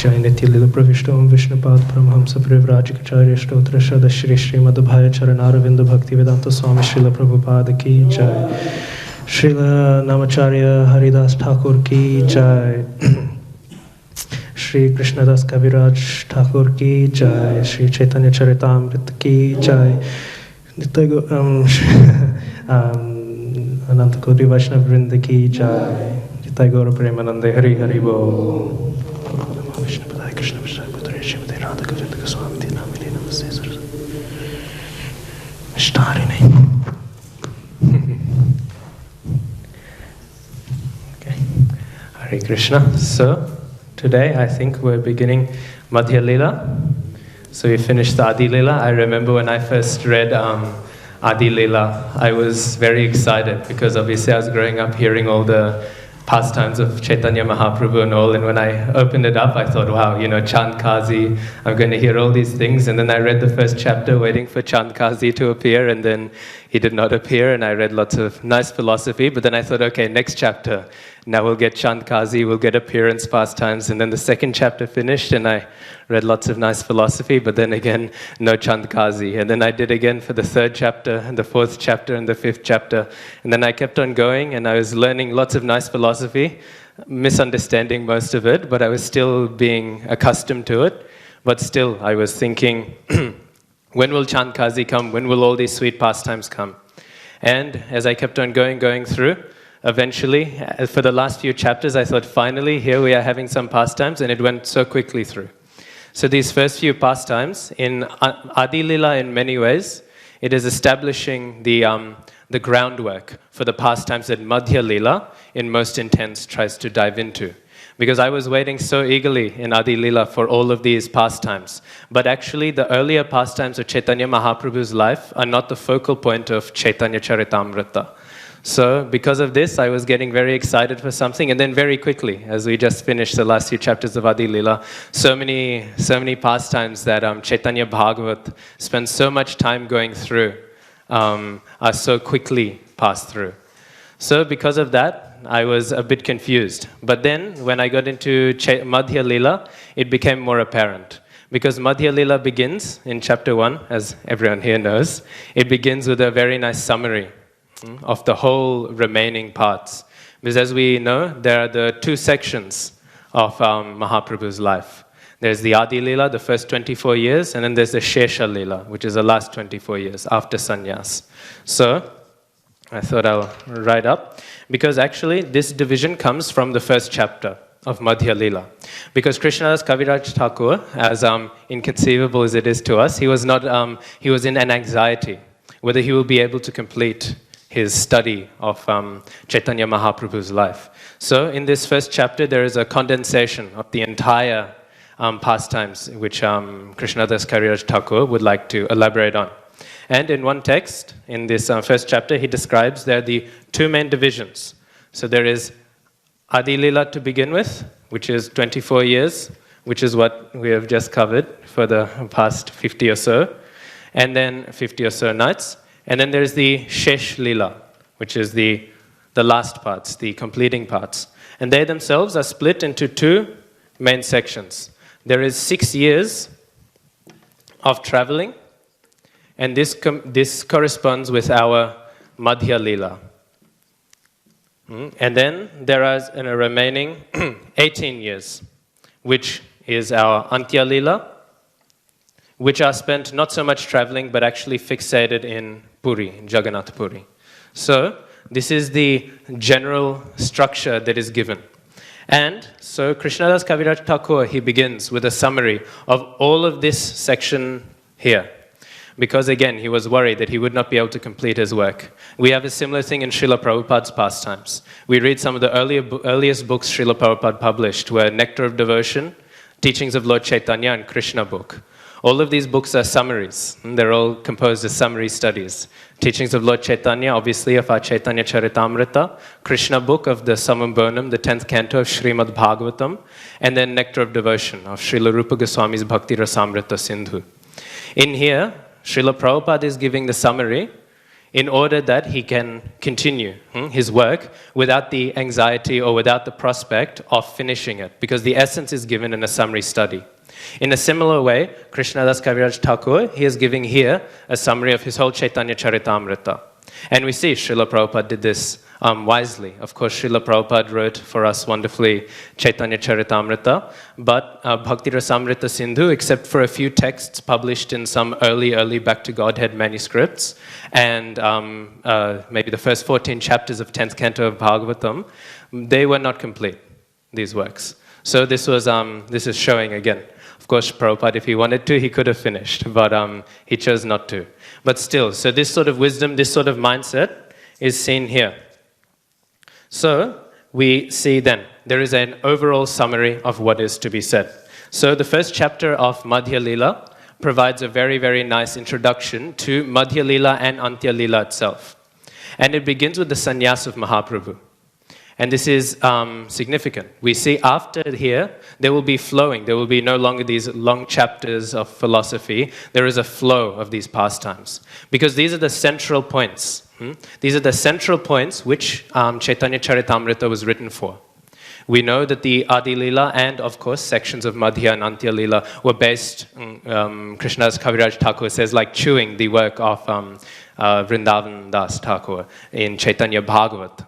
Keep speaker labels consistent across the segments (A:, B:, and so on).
A: Jai Nitya Lila Pravishtam Vishnupad Paramhamsa Privrajikacharya Stotra Shada Shri Madhubhaya Charanaravinda Bhakti Vedanta Swami Srila Prabhupada Ki Jai Srila Namacharya Haridas Thakur Ki Jai Shri Krishna Das Kaviraj Thakur Ki Jai Shri Caitanya Caritamrita Ki Jai Ananta Koti Vaishnav Vrinda Ki Jai Jai Gaura Premanande Hari Hari Bo Vishnu Padai Krishna Vishnu Padai Shivade Radha Govinda Goswami Dinamini Namaste Shtarini. Okay. Hare Krishna. So today I think we're beginning Madhya Lila. So we finished the Adi Lila. I remember when I first read Adi Lila, I was very excited because obviously I was growing up hearing all the pastimes of Chaitanya Mahaprabhu and all, and when I opened it up I thought, wow, you know, Chand Kazi, I'm going to hear all these things. And then I read the first chapter waiting for Chand Kazi to appear, and then he did not appear, and I read lots of nice philosophy. But then I thought, okay, next chapter, now we'll get Chand Kazi, we'll get appearance pastimes. And then the second chapter finished and I read lots of nice philosophy, but then again, no Chand Kazi. And then I did again for the third chapter, and the fourth chapter, and the fifth chapter. And then I kept on going, and I was learning lots of nice philosophy, misunderstanding most of it, but I was still being accustomed to it. But still, I was thinking, when will Chand Kazi come? When will all these sweet pastimes come? And as I kept on going through, eventually, for the last few chapters, I thought, finally, here we are having some pastimes, and it went so quickly through. So these first few pastimes, in Adi Lila in many ways, it is establishing the groundwork for the pastimes that Madhya Lila, in most intents, tries to dive into. Because I was waiting so eagerly in Adi Lila for all of these pastimes. But actually, the earlier pastimes of Chaitanya Mahaprabhu's life are not the focal point of Caitanya Caritamrita. So because of this, I was getting very excited for something, and then very quickly, as we just finished the last few chapters of Adi Lila, so many pastimes that Chaitanya Bhagavat spends so much time going through are so quickly passed through. So because of that, I was a bit confused. But then, when I got into Madhya Lila, it became more apparent. Because Madhya Lila begins in chapter 1, as everyone here knows, it begins with a very nice summary of the whole remaining parts. Because as we know, there are the two sections of Mahaprabhu's life. There's the Adi Lila, the first 24 years, and then there's the Shesha Lila, which is the last 24 years after sannyas. So I thought I'll write up, because actually this division comes from the first chapter of Madhya Lila. Because Krishnadas Kaviraj Thakur, as inconceivable as it is to us, he was in an anxiety whether he will be able to complete his study of Chaitanya Mahaprabhu's life. So in this first chapter, there is a condensation of the entire pastimes which Krishnadas Kaviraj Thakur would like to elaborate on. And in one text, in this first chapter, he describes there are the two main divisions. So there is Adi Lila to begin with, which is 24 years, which is what we have just covered for the past 50 or so, and then 50 or so nights. And then there's the Shesh Lila, which is the last parts, the completing parts. And they themselves are split into two main sections. There is 6 years of traveling, and this corresponds with our Madhya Lila. And then there are a remaining 18 years, which is our Antya Lila, which are spent not so much traveling, but actually fixated in Puri, in Jagannath Puri. So this is the general structure that is given. And so Krishnadas Kaviraj Thakur, he begins with a summary of all of this section here. Because again, he was worried that he would not be able to complete his work. We have a similar thing in Srila Prabhupada's pastimes. We read some of the earliest books Srila Prabhupada published were Nectar of Devotion, Teachings of Lord Chaitanya, and Krishna book. All of these books are summaries. They're all composed as summary studies. Teachings of Lord Chaitanya, obviously, of our Caitanya Caritamrita, Krishna book of the Samam Bonam, the 10th canto of Srimad Bhagavatam, and then Nectar of Devotion of Srila Rupa Goswami's Bhakti Rasamrita Sindhu. In here, Srila Prabhupada is giving the summary in order that he can continue his work without the anxiety or without the prospect of finishing it, because the essence is given in a summary study. In a similar way, Krishnadas Kaviraj Thakur, he is giving here a summary of his whole Caitanya Caritamrita. And we see Srila Prabhupada did this wisely. Of course, Srila Prabhupada wrote for us wonderfully Caitanya Caritamrita, but Bhakti Rasamrita Sindhu, except for a few texts published in some early Back to Godhead manuscripts, and maybe the first 14 chapters of 10th canto of Bhagavatam, they were not complete, these works. So this is showing again. Of course, Prabhupada, if he wanted to, he could have finished, but he chose not to. But still, so this sort of wisdom, this sort of mindset is seen here. So we see then, there is an overall summary of what is to be said. So the first chapter of Madhya Lila provides a very, very nice introduction to Madhya Lila and Antya Lila itself. And it begins with the sannyas of Mahaprabhu. And this is significant. We see after here, there will be flowing. There will be no longer these long chapters of philosophy. There is a flow of these pastimes. Because these are the central points. These are the central points which Caitanya Caritamrita was written for. We know that the Adi Lila and, of course, sections of Madhya and Antya Lila were based, Krishnadas Kaviraj Thakur says, like chewing the work of Vrindavan Das Thakur in Chaitanya Bhagavat,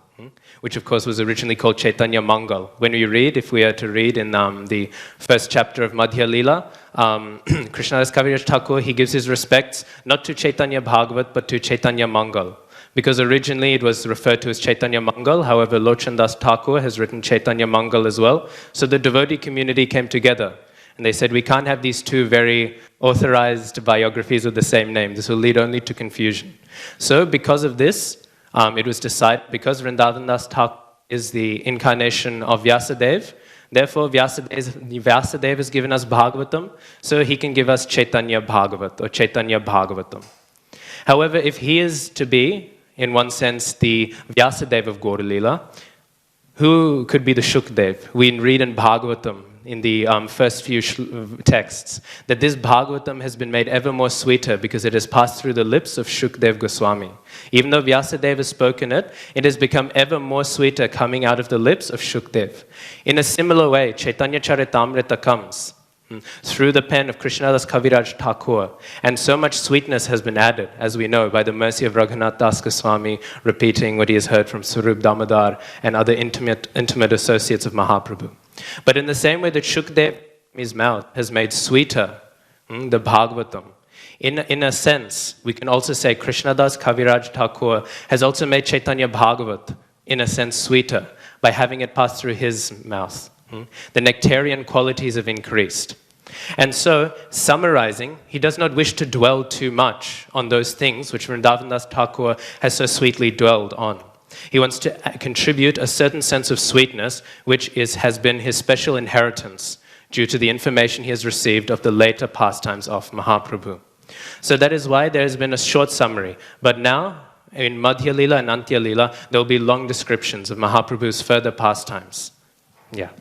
A: which of course was originally called Chaitanya Mangal. When we read, if we are to read in the first chapter of Madhya Lila, Krishnadas Kaviraj Thakur, he gives his respects not to Chaitanya Bhagavat but to Chaitanya Mangal. Because originally it was referred to as Chaitanya Mangal, however Lochan Das Thakur has written Chaitanya Mangal as well. So the devotee community came together and they said, we can't have these two very authorized biographies with the same name. This will lead only to confusion. So because of this, it was decided, because Vrindavan Das Thakur is the incarnation of Vyasadeva, therefore Vyasadeva has given us Bhagavatam, so he can give us Chaitanya Bhagavat or Chaitanya Bhagavatam. However, if he is to be, in one sense, the Vyasadeva of Gaura Lila, who could be the Shukdev? We read in Bhagavatam, in the first few texts, that this Bhagavatam has been made ever more sweeter because it has passed through the lips of Shukdev Goswami. Even though Vyasadeva has spoken it, it has become ever more sweeter coming out of the lips of Shukdev. In a similar way, Caitanya Caritamrita comes through the pen of Krishnadas Kaviraj Thakur, and so much sweetness has been added, as we know, by the mercy of Raghunath Das Goswami, repeating what he has heard from Swarup Damodar and other intimate associates of Mahaprabhu. But in the same way that Shukdev, his mouth, has made sweeter the Bhagavatam, in a sense, we can also say Krishnadas Kaviraj Thakur has also made Chaitanya Bhagavat, in a sense, sweeter by having it pass through his mouth. The nectarian qualities have increased. And so, summarizing, he does not wish to dwell too much on those things which Vrindavan Das Thakur has so sweetly dwelled on. He wants to contribute a certain sense of sweetness, which has been his special inheritance due to the information he has received of the later pastimes of Mahaprabhu. So that is why there has been a short summary. But now, in Madhya Lila and Antya Lila, there will be long descriptions of Mahaprabhu's further pastimes. Yeah.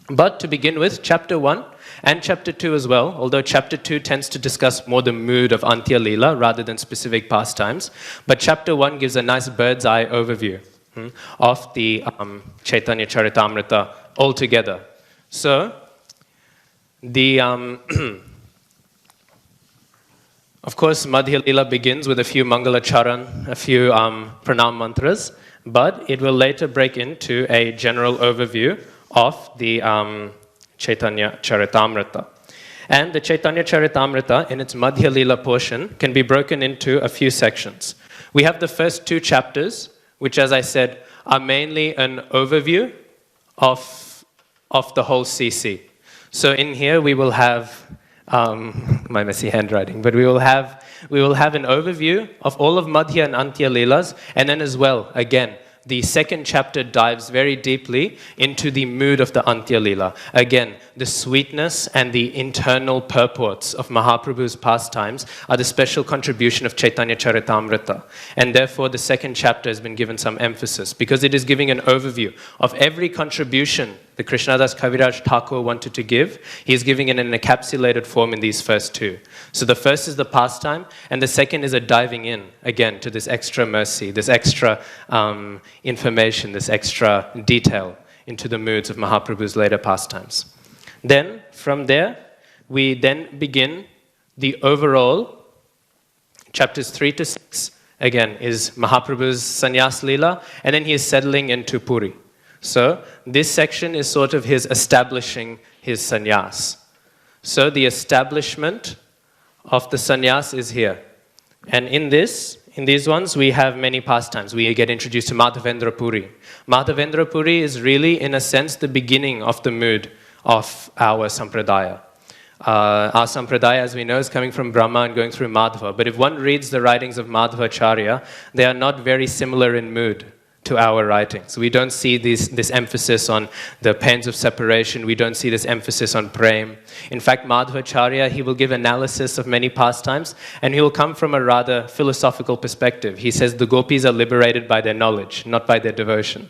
A: But to begin with, chapter 1 and chapter 2 as well, although chapter 2 tends to discuss more the mood of Antya Lila rather than specific pastimes, but chapter 1 gives a nice bird's eye overview of the Caitanya Caritamrita altogether. So, the of course, Madhya Lila begins with a few Mangala Charan, a few Pranam mantras, but it will later break into a general overview of the Caitanya Caritamrita. And the Caitanya Caritamrita, in its Madhya Lila portion, can be broken into a few sections. We have the first two chapters, which, as I said, are mainly an overview of the whole CC. So in here we will have my messy handwriting, but we will have an overview of all of Madhya and Antya Lilas, and then as well, again, the second chapter dives very deeply into the mood of the Antya Lila. Again, the sweetness and the internal purports of Mahaprabhu's pastimes are the special contribution of Caitanya Caritamrita. And therefore, the second chapter has been given some emphasis because it is giving an overview of every contribution that Krishnadas Kaviraj Thakur wanted to give, he's giving it in an encapsulated form in these first two. So the first is the pastime, and the second is a diving in, again, to this extra mercy, this extra information, this extra detail into the moods of Mahaprabhu's later pastimes. Then, from there, we then begin the overall, chapters 3 to 6, again, is Mahaprabhu's Sannyas Lila, and then he is settling into Puri. So, this section is sort of his establishing his sannyas. So, the establishment of the sannyas is here. And in these ones, we have many pastimes. We get introduced to Madhavendra Puri. Madhavendra Puri is really, in a sense, the beginning of the mood of our sampradaya. Our sampradaya, as we know, is coming from Brahma and going through Madhava. But if one reads the writings of Madhvacharya, they are not very similar in mood to our writings. We don't see this emphasis on the pains of separation. We don't see this emphasis on prem. In fact, Madhvacharya, he will give analysis of many pastimes, and he will come from a rather philosophical perspective. He says the gopis are liberated by their knowledge, not by their devotion.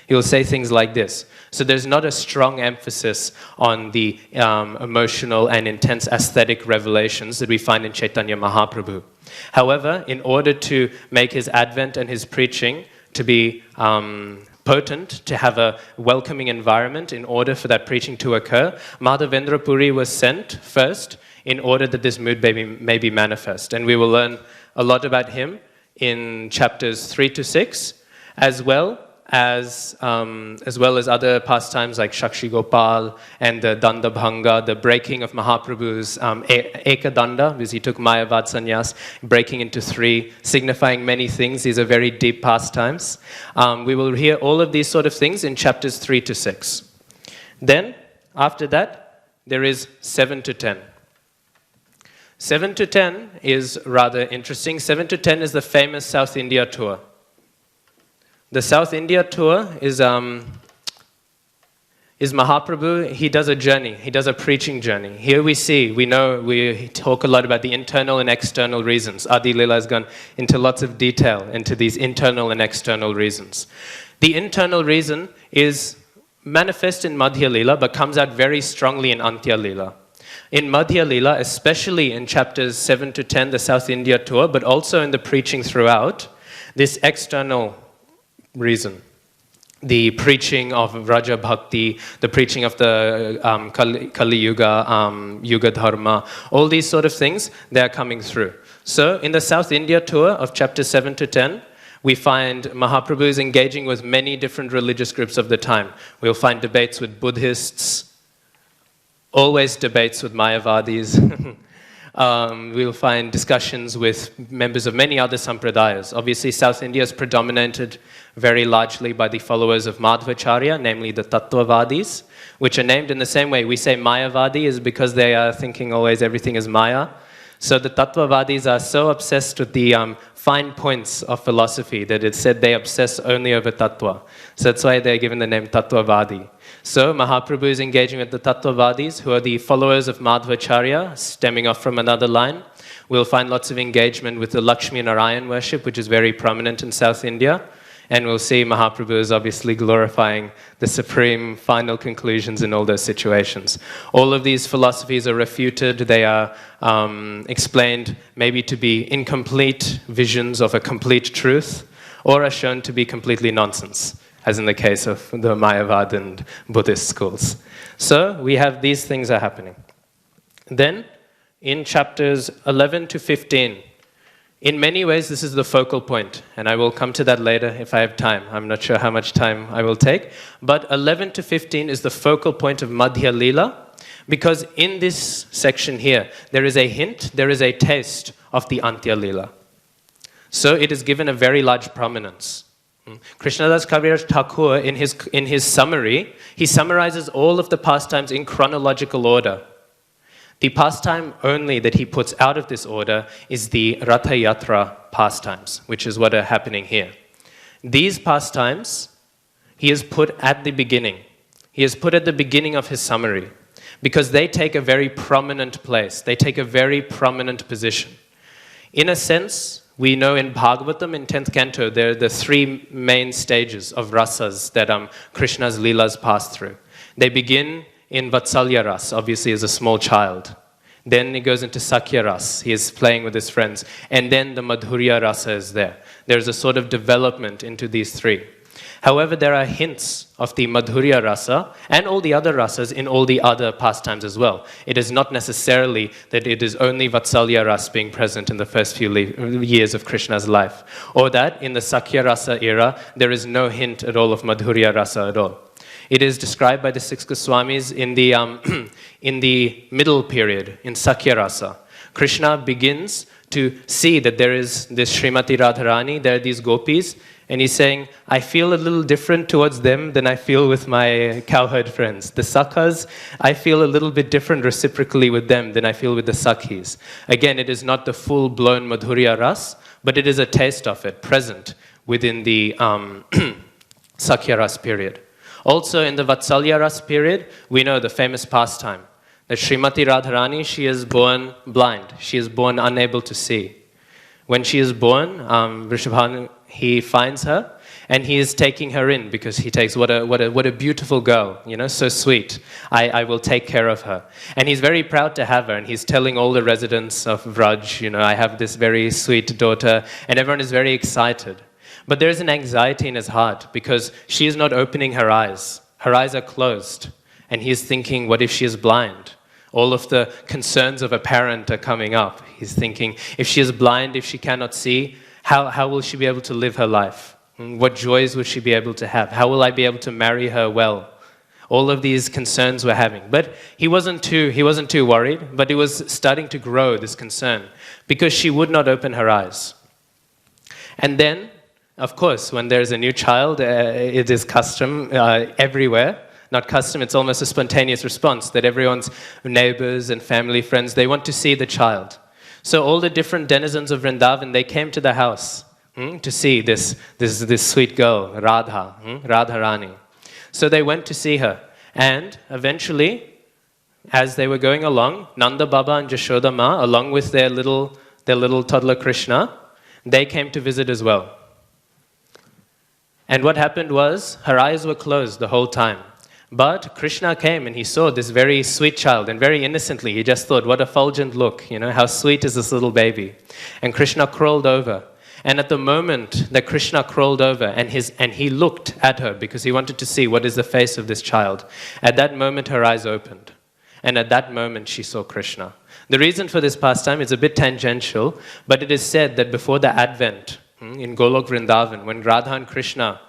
A: He will say things like this. So there's not a strong emphasis on the emotional and intense aesthetic revelations that we find in Chaitanya Mahaprabhu. However, in order to make his advent and his preaching to be potent, to have a welcoming environment, in order for that preaching to occur, Madhavendra Puri was sent first in order that this mood may be manifest. And we will learn a lot about him in chapters 3 to 6, as well as other pastimes like Shakshi Gopal and the Danda Bhanga, the breaking of Mahaprabhu's Eka Danda, because he took Mayavad Sannyas, breaking into 3, signifying many things. These are very deep pastimes. We will hear all of these sort of things in chapters 3 to 6. Then, after that, there is 7 to 10. 7 to 10 is rather interesting. 7 to 10 is the famous South India tour. The South India tour is Mahaprabhu. He does a journey. He does a preaching journey. Here we talk a lot about the internal and external reasons. Adi Lila has gone into lots of detail into these internal and external reasons. The internal reason is manifest in Madhya Lila, but comes out very strongly in Antya Lila. In Madhya Lila, especially in chapters 7 to 10, the South India tour, but also in the preaching throughout, this external reason, the preaching of Raja Bhakti, the preaching of the Kali Yuga, Yuga Dharma, all these sort of things, they are coming through. So in the South India tour of chapters 7 to 10, we find Mahaprabhu is engaging with many different religious groups of the time. We'll find debates with Buddhists, always debates with Mayavadis. We'll find discussions with members of many other sampradayas. Obviously, South India is predominated very largely by the followers of Madhvacharya, namely the Tattvavadis, which are named in the same way. We say Mayavadi is because they are thinking always everything is Maya. So the Tattvavadis are so obsessed with the fine points of philosophy that it's said they obsess only over Tattva. So that's why they're given the name Tattvavadi. So Mahaprabhu is engaging with the Tattvavadis, who are the followers of Madhvacharya, stemming off from another line. We'll find lots of engagement with the Lakshmi Narayan worship, which is very prominent in South India. And we'll see Mahaprabhu is obviously glorifying the supreme final conclusions in all those situations. All of these philosophies are refuted. They are explained maybe to be incomplete visions of a complete truth, or are shown to be completely nonsense, as in the case of the Mayavad and Buddhist schools. So we have these things are happening. Then, in chapters 11 to 15, in many ways, this is the focal point, and I will come to that later if I have time. I'm not sure how much time I will take, but 11 to 15 is the focal point of Madhya Lila, because in this section here, there is a hint, there is a taste of the Antya Lila. So it is given a very large prominence. Krishnadas Kaviraj Thakur, in his summary, he summarizes all of the pastimes in chronological order. The pastime only that he puts out of this order is the Ratha Yatra pastimes, which is what are happening here. These pastimes, he has put at the beginning. He has put at the beginning of his summary, because they take a very prominent place. They take a very prominent position. In a sense, we know in Bhagavatam, in 10th canto, there are the 3 main stages of rasas that Krishna's Leelas pass through. They begin in Vatsalya Ras, obviously as a small child. Then it goes into Sakhya Ras, he is playing with his friends. And then the Madhurya Rasa is there. There's a sort of development into these three. However, there are hints of the Madhurya Rasa and all the other rasas in all the other pastimes as well. It is not necessarily that it is only Vatsalya Rasa being present in the first few years of Krishna's life, or that in the Sakhya Rasa era, there is no hint at all of Madhurya Rasa at all. It is described by the six Goswamis in the middle period, in Sakhya Rasa. Krishna begins to see that there is this Srimati Radharani, there are these gopis, and he's saying, I feel a little different towards them than I feel with my cowherd friends. The Sakhas, I feel a little bit different reciprocally with them than I feel with the Sakhis. Again, it is not the full-blown Madhurya Ras, but it is a taste of it present within the Sakhya Ras period. Also, in the Vatsalya Ras period, we know the famous pastime. That Srimati Radharani, she is born blind. She is born unable to see. When she is born, Vrishabhanu, he finds her, and he is taking her in because he takes, what a beautiful girl, so sweet. I will take care of her. And he's very proud to have her, and he's telling all the residents of Vraj, I have this very sweet daughter, and everyone is very excited. But there's an anxiety in his heart because she is not opening her eyes. Her eyes are closed, and he's thinking, what if she is blind? All of the concerns of a parent are coming up. He's thinking, if she is blind, if she cannot see, how will she be able to live her life? What joys will she be able to have? How will I be able to marry her well? All of these concerns we're having. But he wasn't too worried, but it was starting to grow, this concern, because she would not open her eyes. And then, of course, when there's a new child, it is custom everywhere. Not custom, it's almost a spontaneous response that everyone's neighbors and family, friends, they want to see the child. So all the different denizens of Vrindavan, they came to the house to see this sweet girl, Radha, Radharani. So they went to see her. And eventually, as they were going along, Nanda Baba and Jashoda Ma, along with their little toddler Krishna, they came to visit as well. And what happened was, her eyes were closed the whole time. But Krishna came and he saw this very sweet child, and very innocently he just thought, what a fulgent look, how sweet is this little baby. And Krishna crawled over. And at the moment that Krishna crawled over and he looked at her because he wanted to see what is the face of this child, at that moment her eyes opened. And at that moment she saw Krishna. The reason for this pastime is a bit tangential, but it is said that before the Advent in Golok Vrindavan, when Radha and Krishna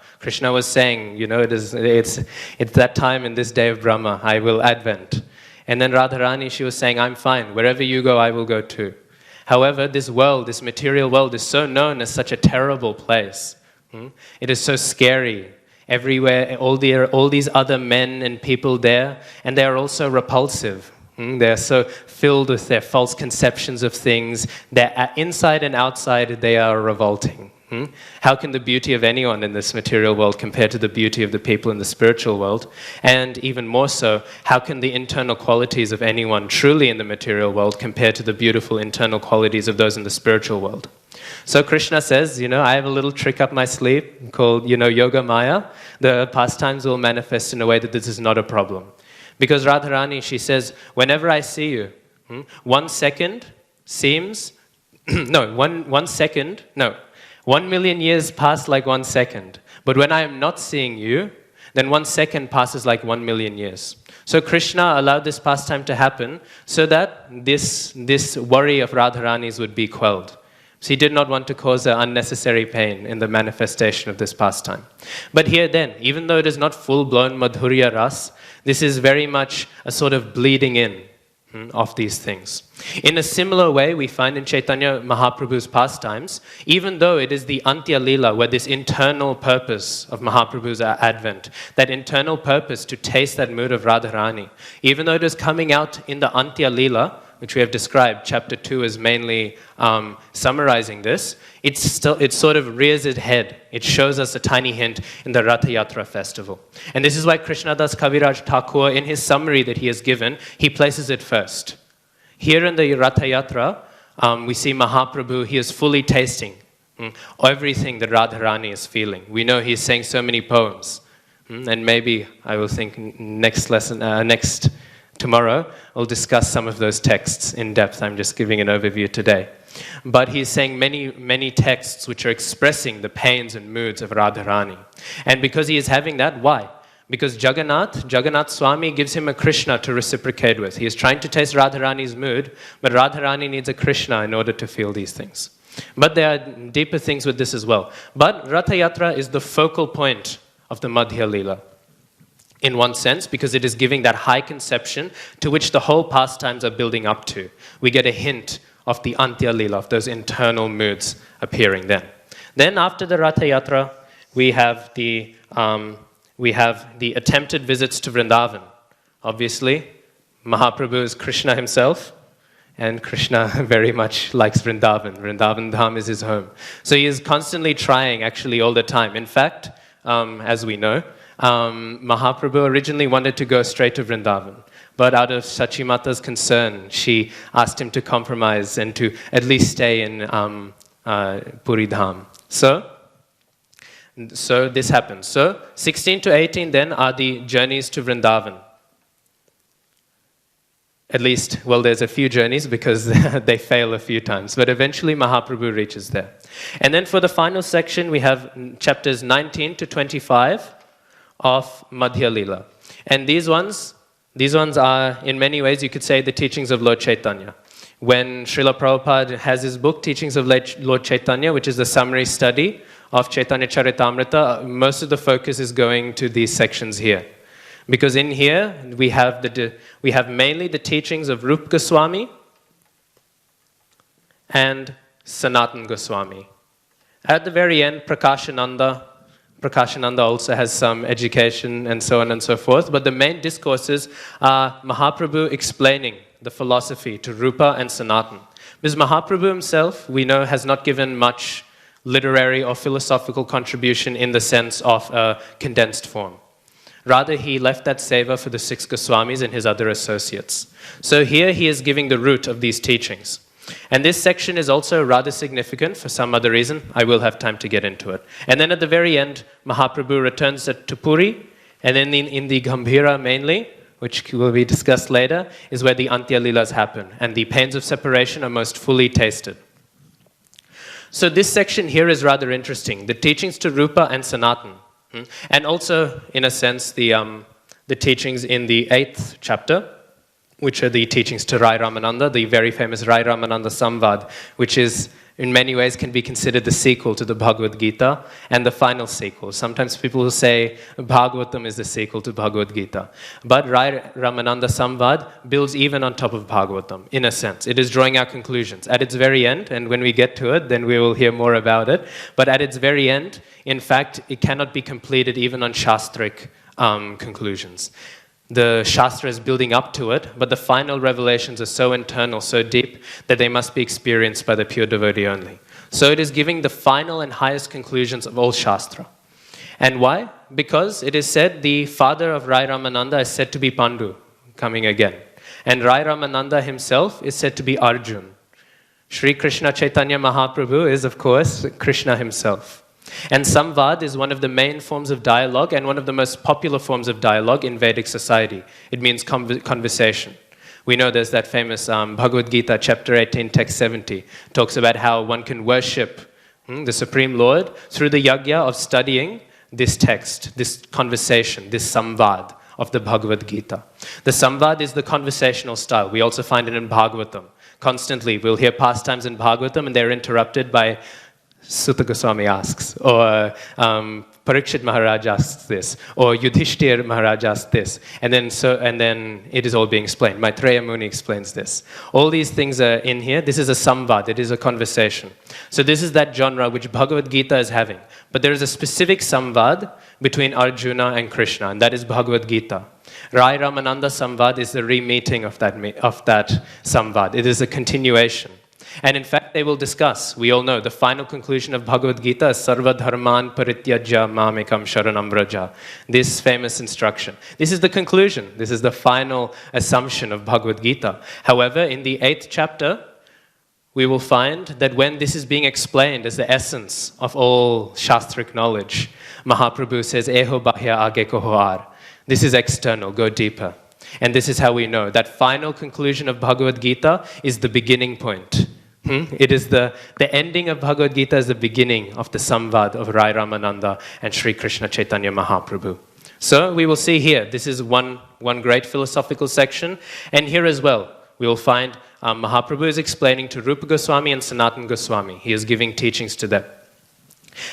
A: was saying, it's that time in this day of Brahma, I will advent. And then Radharani, she was saying, I'm fine. Wherever you go, I will go too. However, this world, this material world, is so known as such a terrible place. It is so scary. Everywhere, all these other men and people there, and they are also repulsive. They are so filled with their false conceptions of things. They're inside and outside, they are revolting. How can the beauty of anyone in this material world compare to the beauty of the people in the spiritual world? And even more so, how can the internal qualities of anyone truly in the material world compare to the beautiful internal qualities of those in the spiritual world? So Krishna says, I have a little trick up my sleeve called, Yoga Maya. The pastimes will manifest in a way that this is not a problem. Because Radharani, she says, whenever I see you, 1 second seems, 1 million years pass like 1 second. But when I am not seeing you, then 1 second passes like 1 million years. So Krishna allowed this pastime to happen so that this worry of Radharani's would be quelled. So he did not want to cause unnecessary pain in the manifestation of this pastime. But here then, even though it is not full-blown Madhurya Ras, this is very much a sort of bleeding in of these things. In a similar way, we find in Chaitanya Mahaprabhu's pastimes, even though it is the Antya Lila, where this internal purpose of Mahaprabhu's advent, that internal purpose to taste that mood of Radharani, even though it is coming out in the Antya Lila, which we have described, chapter 2 is mainly summarizing this, it sort of rears its head. It shows us a tiny hint in the Ratha Yatra festival. And this is why Krishnadas Kaviraj Thakur, in his summary that he has given, he places it first. Here in the Ratha Yatra, we see Mahaprabhu, he is fully tasting everything that Radharani is feeling. We know he is saying so many poems. And maybe I will think next lesson, tomorrow, I'll discuss some of those texts in depth. I'm just giving an overview today. But he's saying many texts which are expressing the pains and moods of Radharani. And because he is having that, why? Because Jagannath Swami gives him a Krishna to reciprocate with. He is trying to taste Radharani's mood, but Radharani needs a Krishna in order to feel these things. But there are deeper things with this as well. But Ratha Yatra is the focal point of the Madhya Lila, in one sense, because it is giving that high conception to which the whole pastimes are building up to. We get a hint of the Antya Lila, of those internal moods appearing then. Then after the Ratha Yatra, we have the attempted visits to Vrindavan. Obviously, Mahaprabhu is Krishna himself, and Krishna very much likes Vrindavan. Vrindavan Dham is his home. So he is constantly trying, actually, all the time. In fact, as we know, Mahaprabhu originally wanted to go straight to Vrindavan. But out of Sachimata's concern, she asked him to compromise and to at least stay in Puri Dham. So this happens. So 16 to 18 then are the journeys to Vrindavan. At least, well, there's a few journeys because they fail a few times. But eventually Mahaprabhu reaches there. And then for the final section, we have chapters 19 to 25 of Madhya Lila. And these ones are, in many ways, you could say, the teachings of Lord Chaitanya. When Srila Prabhupada has his book, Teachings of Lord Chaitanya, which is the summary study of Caitanya Caritamrita, most of the focus is going to these sections here. Because in here, we have mainly the teachings of Rupa Goswami and Sanatan Goswami. At the very end, Prakashananda also has some education and so on and so forth, but the main discourses are Mahaprabhu explaining the philosophy to Rupa and Sanatan. Because Mahaprabhu himself, we know, has not given much literary or philosophical contribution in the sense of a condensed form. Rather, he left that seva for the 6 Goswamis and his other associates. So here he is giving the root of these teachings. And this section is also rather significant for some other reason. I will have time to get into it. And then at the very end, Mahaprabhu returns to Puri, and then in the Gambhira mainly, which will be discussed later, is where the Antya Lilas happen, and the pains of separation are most fully tasted. So this section here is rather interesting. The teachings to Rupa and Sanatan. And also, in a sense, the teachings in the 8th chapter, which are the teachings to Rai Ramananda, the very famous Rai Ramananda Samvad, which is, in many ways, can be considered the sequel to the Bhagavad Gita, and the final sequel. Sometimes people will say Bhagavatam is the sequel to Bhagavad Gita. But Rai Ramananda Samvad builds even on top of Bhagavatam, in a sense. It is drawing out conclusions. At its very end, and when we get to it, then we will hear more about it, but at its very end, in fact, it cannot be completed even on Shastric conclusions. The Shastra is building up to it, but the final revelations are so internal, so deep, that they must be experienced by the pure devotee only. So it is giving the final and highest conclusions of all Shastra. And why? Because it is said the father of Rai Ramananda is said to be Pandu, coming again. And Rai Ramananda himself is said to be Arjun. Sri Krishna Chaitanya Mahaprabhu is, of course, Krishna himself. And Samvad is one of the main forms of dialogue and one of the most popular forms of dialogue in Vedic society. It means conversation. We know there's that famous Bhagavad Gita, chapter 18, text 70, talks about how one can worship the Supreme Lord through the yagya of studying this text, this conversation, this Samvad of the Bhagavad Gita. The Samvad is the conversational style. We also find it in Bhagavatam. Constantly, we'll hear pastimes in Bhagavatam and they're interrupted by Sutta Goswami asks, or Parikshit Maharaj asks this, or Yudhishthir Maharaj asks this, and then it is all being explained. Maitreya Muni explains this. All these things are in here. This is a samvad, it is a conversation. So this is that genre which Bhagavad Gita is having. But there is a specific samvad between Arjuna and Krishna, and that is Bhagavad Gita. Rai Ramananda Samvad is the re-meeting of that samvad. It is a continuation. And in fact, they will discuss, we all know, the final conclusion of Bhagavad Gita is Sarva Dharman Parityajya Mamekam Sharanam Vraja. This famous instruction. This is the conclusion. This is the final assumption of Bhagavad Gita. However, in the 8th chapter, we will find that when this is being explained as the essence of all Shastric knowledge, Mahaprabhu says, Eho Bahya Age Kohoar. This is external, go deeper. And this is how we know that final conclusion of Bhagavad Gita is the beginning point. It is the ending of Bhagavad Gita is the beginning of the Samvad of Rai Ramananda and Sri Krishna Chaitanya Mahaprabhu. So we will see here, this is one great philosophical section. And here as well, we will find Mahaprabhu is explaining to Rupa Goswami and Sanatan Goswami. He is giving teachings to them.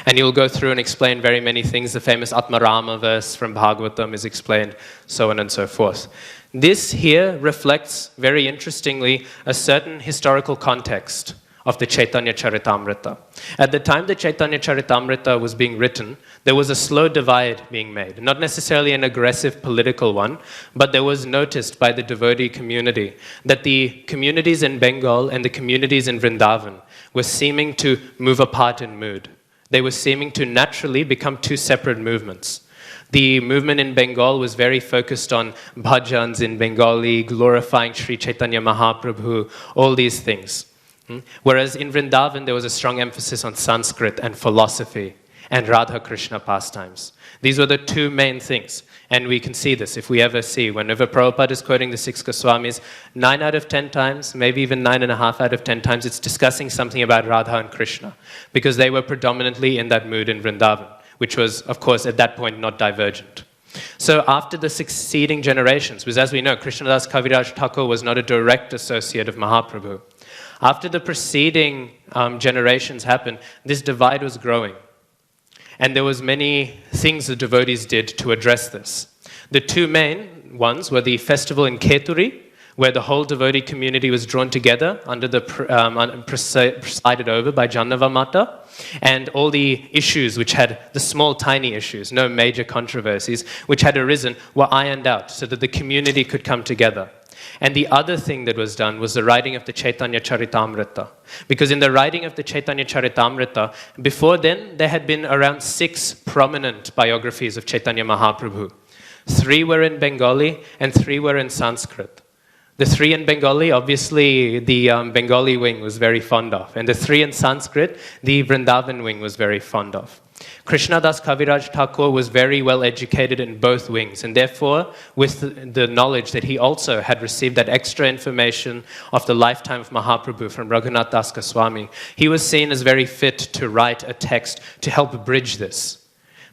A: And he will go through and explain very many things. The famous Atmarama verse from Bhagavatam is explained, so on and so forth. This here reflects, very interestingly, a certain historical context of the Caitanya Caritamrita. At the time the Caitanya Caritamrita was being written, there was a slow divide being made. Not necessarily an aggressive political one, but there was noticed by the devotee community that the communities in Bengal and the communities in Vrindavan were seeming to move apart in mood. They were seeming to naturally become two separate movements. The movement in Bengal was very focused on bhajans in Bengali, glorifying Sri Chaitanya Mahaprabhu, all these things. Whereas in Vrindavan, there was a strong emphasis on Sanskrit and philosophy and Radha Krishna pastimes. These were the two main things. And we can see this if we ever see, whenever Prabhupada is quoting the six Goswamis, 9 out of 10 times, maybe even 9.5 out of 10 times, it's discussing something about Radha and Krishna, because they were predominantly in that mood in Vrindavan, which was, of course, at that point not divergent. So after the succeeding generations, because as we know, Krishnadas Kaviraj Thakur was not a direct associate of Mahaprabhu. After the preceding generations happened, this divide was growing. And there was many things the devotees did to address this. The two main ones were the festival in Keturi, where the whole devotee community was drawn together under the presided over by Jannava Mata, and all the issues which had, the small tiny issues, no major controversies, which had arisen were ironed out so that the community could come together. And the other thing that was done was the writing of the Caitanya Caritamrita. Because in the writing of the Caitanya Caritamrita, before then, there had been around 6 prominent biographies of Chaitanya Mahaprabhu. 3 were in Bengali and 3 were in Sanskrit. The 3 in Bengali, obviously, the Bengali wing was very fond of. And the 3 in Sanskrit, the Vrindavan wing was very fond of. Krishnadas Kaviraj Thakur was very well educated in both wings, and therefore, with the knowledge that he also had received that extra information of the lifetime of Mahaprabhu from Raghunath Das Goswami, he was seen as very fit to write a text to help bridge this.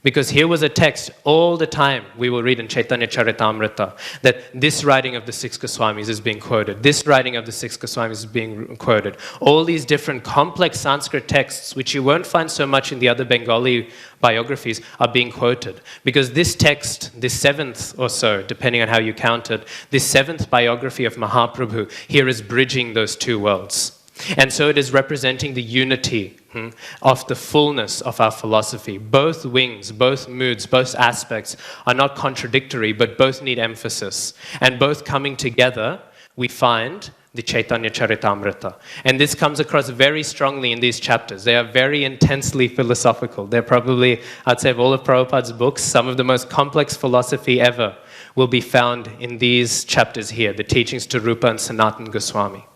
A: Because here was a text all the time we will read in Caitanya Caritamrita that this writing of the 6 Goswamis is being quoted, this writing of the 6 Goswamis is being quoted. All these different complex Sanskrit texts, which you won't find so much in the other Bengali biographies, are being quoted. Because this text, this 7th or so, depending on how you count it, this 7th biography of Mahaprabhu here is bridging those two worlds. And so it is representing the unity of the fullness of our philosophy. Both wings, both moods, both aspects are not contradictory, but both need emphasis. And both coming together, we find the Caitanya Caritamrita. And this comes across very strongly in these chapters. They are very intensely philosophical. They're probably, I'd say, of all of Prabhupada's books, some of the most complex philosophy ever will be found in these chapters here, the teachings to Rupa and Sanatan Goswami.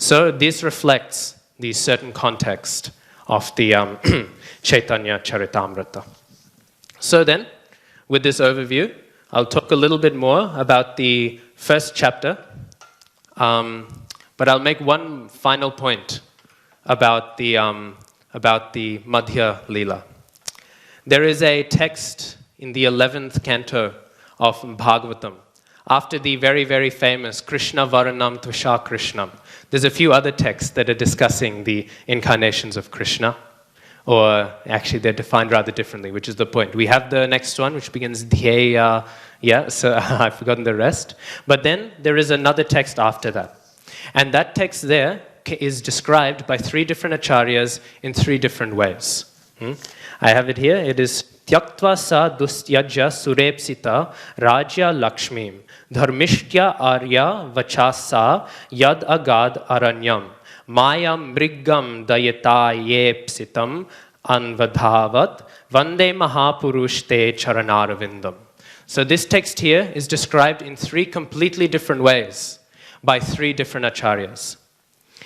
A: So this reflects the certain context of the Caitanya Caritamrita. So then, with this overview, I'll talk a little bit more about the first chapter, but I'll make one final point about the Madhya Lila. There is a text in the 11th canto of Bhagavatam, after the very, very famous Krishna Varanam Toshan Krishnam. There's a few other texts that are discussing the incarnations of Krishna, or actually they're defined rather differently, which is the point. We have the next one, which begins Dhyeya, so I've forgotten the rest. But then there is another text after that. And that text there is described by 3 different acharyas in 3 different ways. I have it here. It is Tyaktva sa dustyajya surepsita rajya lakshmim dharmishtya arya vachasa yad agad aranyam mayam mriggam dayata yepsitam anvadhavat vande mahapurushte charanarvindam. So this text here is described in 3 completely different ways by 3 different acharyas.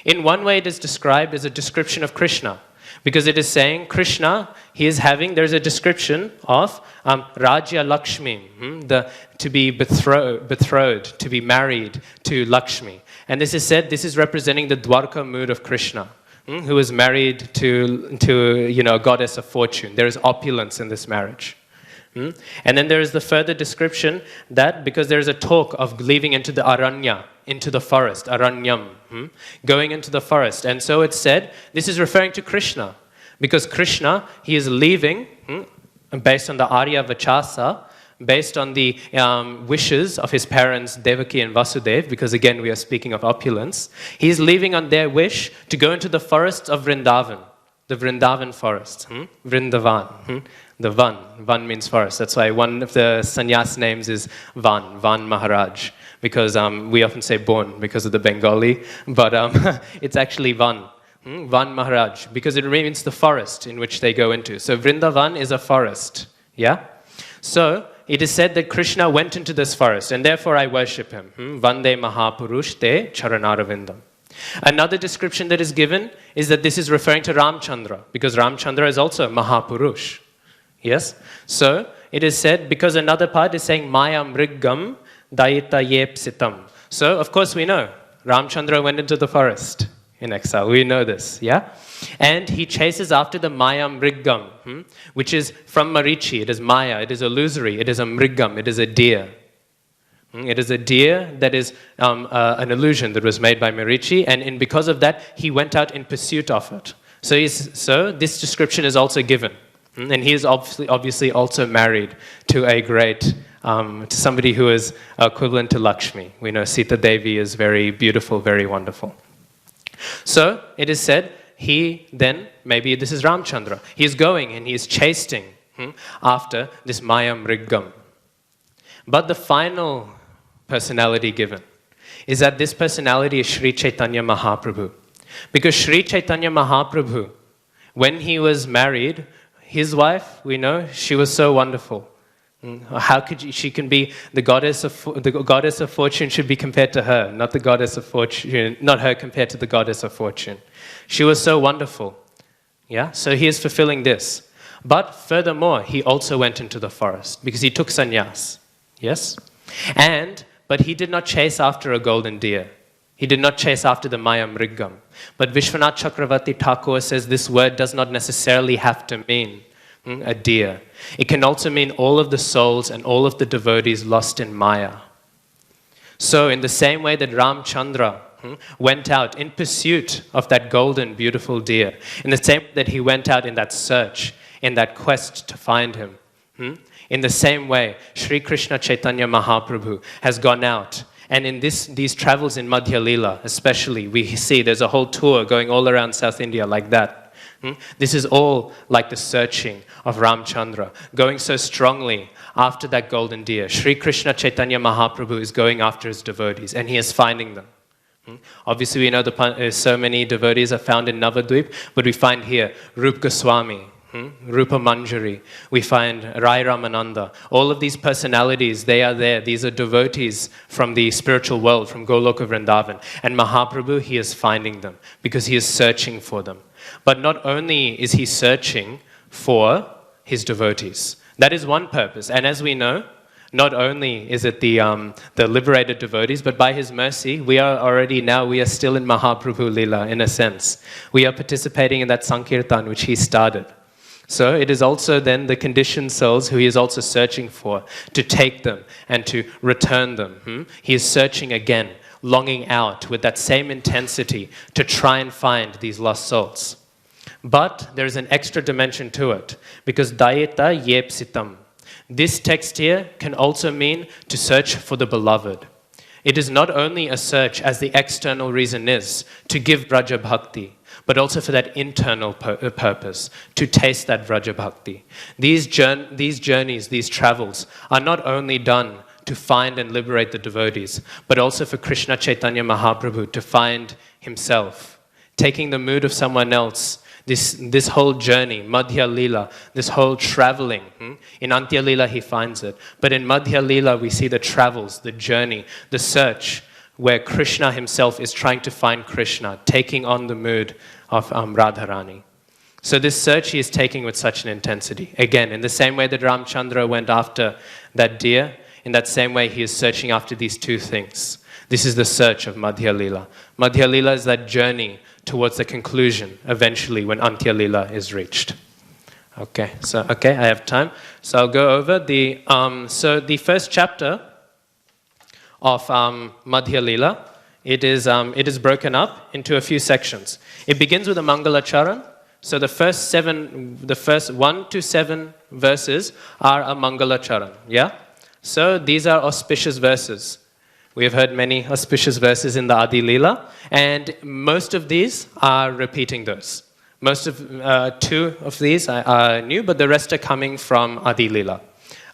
A: In one way, it is described as a description of Krishna, because it is saying Krishna, there's a description of Rajya Lakshmi, to be betrothed, to be married to Lakshmi. And this is representing the Dwarka mood of Krishna, who is married to a goddess of fortune. There is opulence in this marriage. And then there is the further description that because there is a talk of leaving into the aranya, into the forest, aranyam, going into the forest. And so it's said, this is referring to Krishna, because Krishna, he is leaving, based on the Arya Vachasa, based on the wishes of his parents Devaki and Vasudev, because again we are speaking of opulence, he is leaving on their wish to go into the forests of Vrindavan, the Vrindavan forest, Vrindavan. The Van means forest. That's why one of the sannyas names is Van Maharaj, because we often say Bon because of the Bengali, but it's actually Van Maharaj, because it means the forest in which they go into. So Vrindavan is a forest, yeah? So it is said that Krishna went into this forest, and therefore I worship him. Vande Mahapurush te Charanaravindam. Another description that is given is that this is referring to Ramchandra, because Ramchandra is also Mahapurush. Yes? So, it is said, because another part is saying, Maya Mriggam Dayita Yepsitam. So, of course we know, Ramchandra went into the forest in exile. We know this, yeah? And he chases after the Maya Mriggam, which is from Marichi. It is Maya, it is illusory, it is a Mriggam, it is a deer. It is a deer that is an illusion that was made by Marichi, and because of that, he went out in pursuit of it. So this description is also given. And he is obviously also married to a great, to somebody who is equivalent to Lakshmi. We know Sita Devi is very beautiful, very wonderful. So it is said, maybe this is Ramchandra, he is going and he is chasing after this Maya Mriggam. But the final personality given is that this personality is Sri Chaitanya Mahaprabhu. Because Sri Chaitanya Mahaprabhu, when he was married, his wife, we know, she was so wonderful. How could she can be the goddess of fortune should be compared to her, not the goddess of fortune, not her compared to the goddess of fortune. She was so wonderful. Yeah, so he is fulfilling this. But furthermore, he also went into the forest because he took sannyas. Yes? But he did not chase after a golden deer. He did not chase after the Maya Mriggam. But Vishwanath Chakravarti Thakur says this word does not necessarily have to mean a deer. It can also mean all of the souls and all of the devotees lost in Maya. So in the same way that Ramchandra went out in pursuit of that golden, beautiful deer, in the same way that he went out in that search, in that quest to find him, in the same way, Sri Krishna Chaitanya Mahaprabhu has gone out. And in these travels in Madhya Lila, especially, we see there's a whole tour going all around South India like that. This is all like the searching of Ramchandra, going so strongly after that golden deer. Sri Krishna Chaitanya Mahaprabhu is going after his devotees, and he is finding them. Obviously, we know so many devotees are found in Navadvip, but we find here Rup Goswami, Rupa Manjari, we find Rai Ramananda. All of these personalities, they are there. These are devotees from the spiritual world, from Goloka Vrindavan. And Mahaprabhu, he is finding them because he is searching for them. But not only is he searching for his devotees. That is one purpose. And as we know, not only is it the liberated devotees, but by his mercy, we are still in Mahaprabhu Lila, in a sense. We are participating in that Sankirtan which he started. So it is also then the conditioned souls who he is also searching for, to take them and to return them. He is searching again, longing out with that same intensity to try and find these lost souls. But there is an extra dimension to it, because Dayita Yepsitam. This text here can also mean to search for the beloved. It is not only a search, as the external reason is, to give Vraja Bhakti, but also for that internal purpose, to taste that Vraja Bhakti. These journeys, these travels, are not only done to find and liberate the devotees, but also for Krishna Chaitanya Mahaprabhu to find himself. Taking the mood of someone else, this whole journey, Madhya Lila, this whole traveling. In Antya Lila he finds it, but in Madhya Lila we see the travels, the journey, the search, where Krishna himself is trying to find Krishna, taking on the mood of Radharani. So this search he is taking with such an intensity. Again, in the same way that Ramchandra went after that deer, in that same way he is searching after these two things. This is the search of Madhya Lila. Madhya Lila is that journey towards the conclusion, eventually, when Antya Lila is reached. Okay, I have time. So I'll go over the first chapter of Madhya Lila. It is broken up into a few sections. It begins with a Mangalacharan. So the first 1 to 7 verses are a Mangalacharan. Yeah? So these are auspicious verses. We have heard many auspicious verses in the Adi Lila, and most of these are repeating those. Most of 2 of these are new, but the rest are coming from Adi Lila.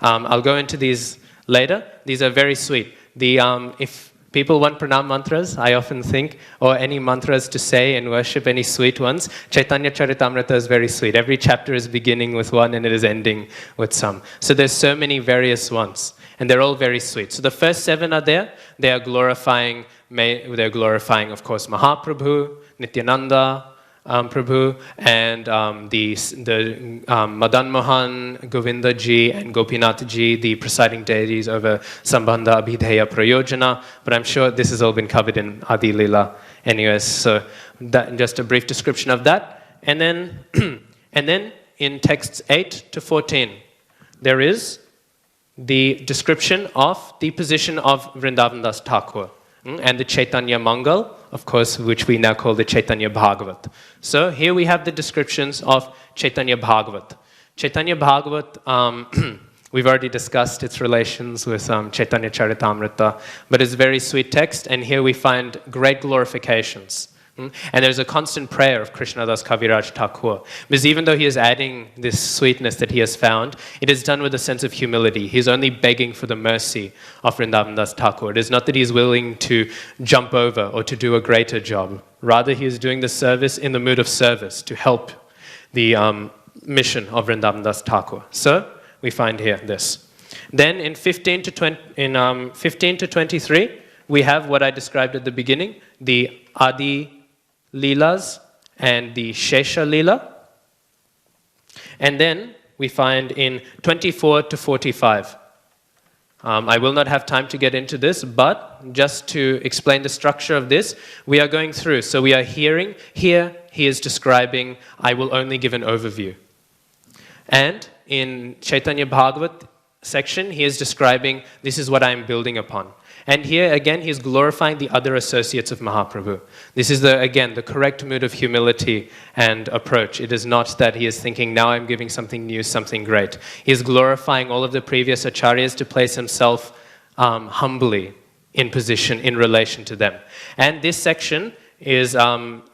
A: I'll go into these later. These are very sweet. If people want pranam mantras, I often think, or any mantras to say and worship, any sweet ones, Caitanya Caritamrita is very sweet. Every chapter is beginning with one and it is ending with some. So there's so many various ones, and they're all very sweet. So the first 7 are there. They are glorifying, of course, Mahaprabhu, Nityananda, Prabhu, and the Madan Mohan, Govinda ji, and Gopinath ji, the presiding deities over Sambandha, Abhidheya, Prayojana. But I'm sure this has all been covered in Adi Lila anyways. So that, just a brief description of that. And then, and then in texts 8 to 14, there is the description of the position of Vrindavan Das Thakur and the Chaitanya Mangal, of course, which we now call the Chaitanya Bhagavat. So here we have the descriptions of Chaitanya Bhagavat. Chaitanya Bhagavat, we've already discussed its relations with Caitanya Caritamrita, but it's a very sweet text, and here we find great glorifications. And there's a constant prayer of Krishnadas Kaviraj Thakur. Because even though he is adding this sweetness that he has found, it is done with a sense of humility. He's only begging for the mercy of Vrindavan Das Thakur. It is not that he's willing to jump over or to do a greater job. Rather, he is doing the service in the mood of service to help the mission of Vrindavan Das Thakur. So, we find here this. Then in 15 to 23, we have what I described at the beginning, the Adi Leelas and the Shesha Leela. And then we find in 24 to 45. I will not have time to get into this, but just to explain the structure of this, we are going through. So we are hearing, here he is describing, I will only give an overview. And in Chaitanya Bhagavat section, he is describing, this is what I am building upon. And here, again, he's glorifying the other associates of Mahaprabhu. This is, again, the correct mood of humility and approach. It is not that he is thinking, now I'm giving something new, something great. He is glorifying all of the previous acharyas to place himself humbly in position in relation to them. And this section is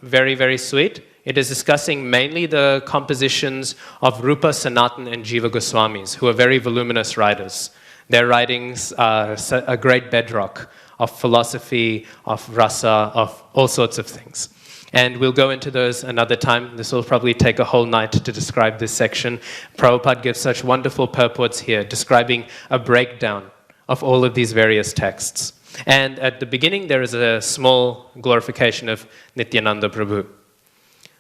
A: very, very sweet. It is discussing mainly the compositions of Rupa, Sanatan, and Jiva Goswamis, who are very voluminous writers. Their writings are a great bedrock of philosophy, of rasa, of all sorts of things. And we'll go into those another time. This will probably take a whole night to describe this section. Prabhupada gives such wonderful purports here, describing a breakdown of all of these various texts. And at the beginning, there is a small glorification of Nityananda Prabhu.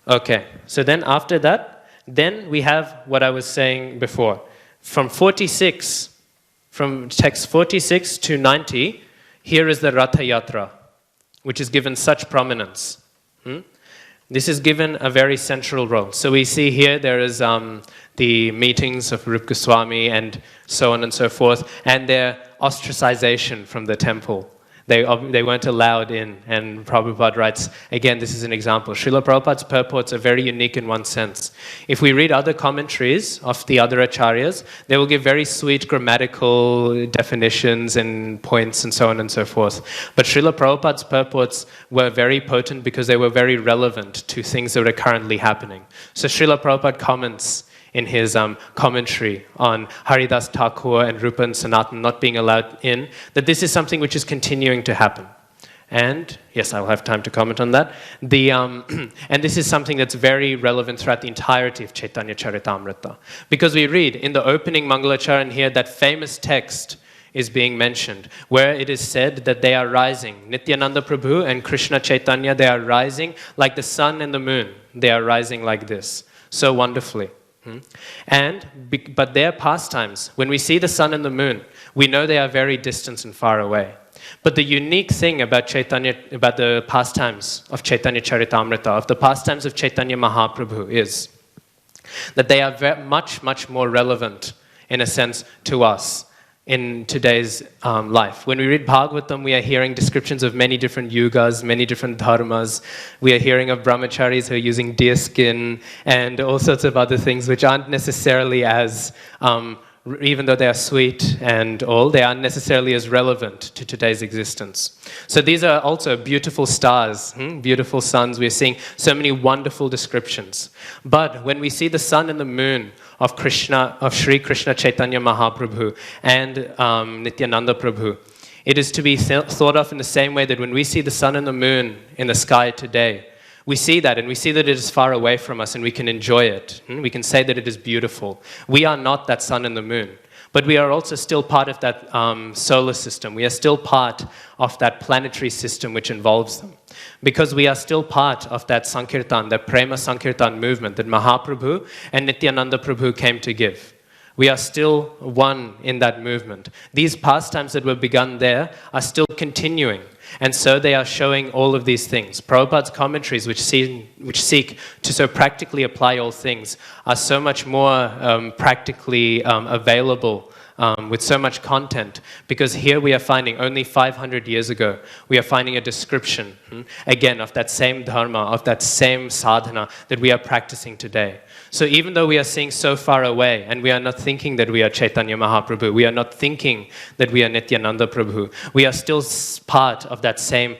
A: Okay, so then after that, then we have what I was saying before. From text 46 to 90, here is the Ratha Yatra, which is given such prominence. This is given a very central role. So we see here there is the meetings of Rupa Goswami and so on and so forth, and their ostracization from the temple. They weren't allowed in, and Prabhupada writes, again, this is an example. Srila Prabhupada's purports are very unique in one sense. If we read other commentaries of the other acharyas, they will give very sweet grammatical definitions and points and so on and so forth. But Srila Prabhupada's purports were very potent because they were very relevant to things that are currently happening. So Srila Prabhupada comments in his commentary on Haridas Thakur and Rupa and Sanatan not being allowed in, that this is something which is continuing to happen. And, yes, I'll have time to comment on that. And this is something that's very relevant throughout the entirety of Caitanya Caritamrita. Because we read in the opening Mangalacharan here, that famous text is being mentioned, where it is said that they are rising. Nityananda Prabhu and Krishna Chaitanya, they are rising like the sun and the moon. They are rising like this, so wonderfully. But their pastimes, when we see the sun and the moon, we know they are very distant and far away. But the unique thing about the pastimes of Caitanya Caritamrita, of the pastimes of Chaitanya Mahaprabhu, is that they are much, much more relevant, in a sense, to us in today's life. When we read Bhagavatam, we are hearing descriptions of many different yugas, many different dharmas. We are hearing of brahmacharis who are using deer skin and all sorts of other things which aren't necessarily as, even though they are sweet and all, they aren't necessarily as relevant to today's existence. So these are also beautiful stars, beautiful suns. We're seeing so many wonderful descriptions. But when we see the sun and the moon of Sri Krishna Chaitanya Mahaprabhu and Nityananda Prabhu, it is to be thought of in the same way that when we see the sun and the moon in the sky today, we see that, and we see that it is far away from us, and we can enjoy it. We can say that it is beautiful. We are not that sun and the moon, but we are also still part of that solar system. We are still part of that planetary system which involves them, because we are still part of that Sankirtan, that Prema Sankirtan movement that Mahaprabhu and Nityananda Prabhu came to give. We are still one in that movement. These pastimes that were begun there are still continuing. And so they are showing all of these things. Prabhupada's commentaries, which seek to so practically apply all things, are so much more practically available with so much content, because here we are finding, only 500 years ago, we are finding a description, again, of that same dharma, of that same sadhana that we are practicing today. So even though we are seeing so far away, and we are not thinking that we are Chaitanya Mahaprabhu, we are not thinking that we are Nityananda Prabhu, we are still part of that same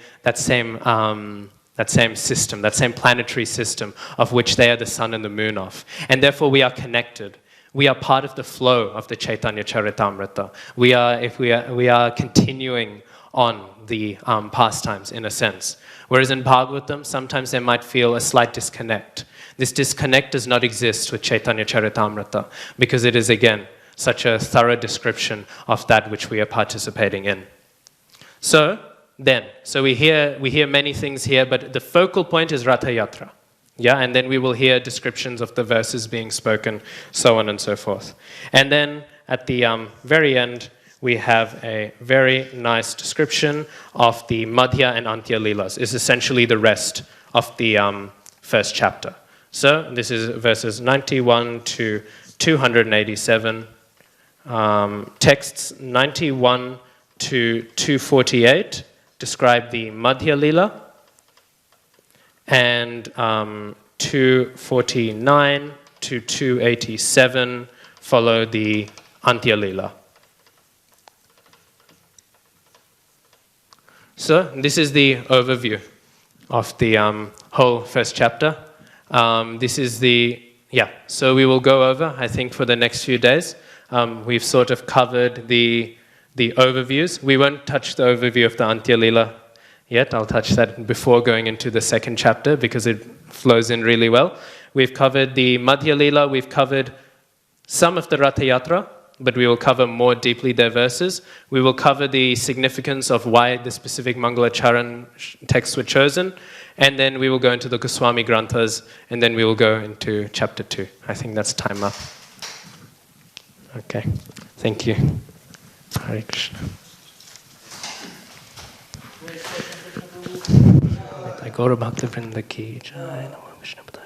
A: system, that same planetary system of which they are the sun and the moon of. And therefore we are connected. We are part of the flow of the Caitanya Caritamrita. We are continuing on the pastimes, in a sense. Whereas in Bhagavatam, sometimes they might feel a slight disconnect. This disconnect does not exist with Caitanya Caritamrita, because it is, again, such a thorough description of that which we are participating in. So we hear many things here, but the focal point is Ratha Yatra. Yeah, and then we will hear descriptions of the verses being spoken, so on and so forth. And then at the very end, we have a very nice description of the Madhya and Antya Lilas. It's essentially the rest of the first chapter. So this is verses 91 to 287. Texts 91 to 248 describe the Madhya Lila, and 249 to 287 follow the Antya Lila. So this is the overview of the whole first chapter. So we will go over, I think, for the next few days. We've sort of covered the overviews. We won't touch the overview of the Antya Lila yet. I'll touch that before going into the second chapter, because it flows in really well. We've covered the Madhya Lila, we've covered some of the Ratha Yatra, but we will cover more deeply their verses. We will cover the significance of why the specific Mangalacharan texts were chosen, and then we will go into the Goswami Granthas, and then we will go into chapter 2. I think that's time up. Okay, thank you. Hare Krishna. Gaura Bhakta Vrinda ki jai. Namo Vishnu Padaya.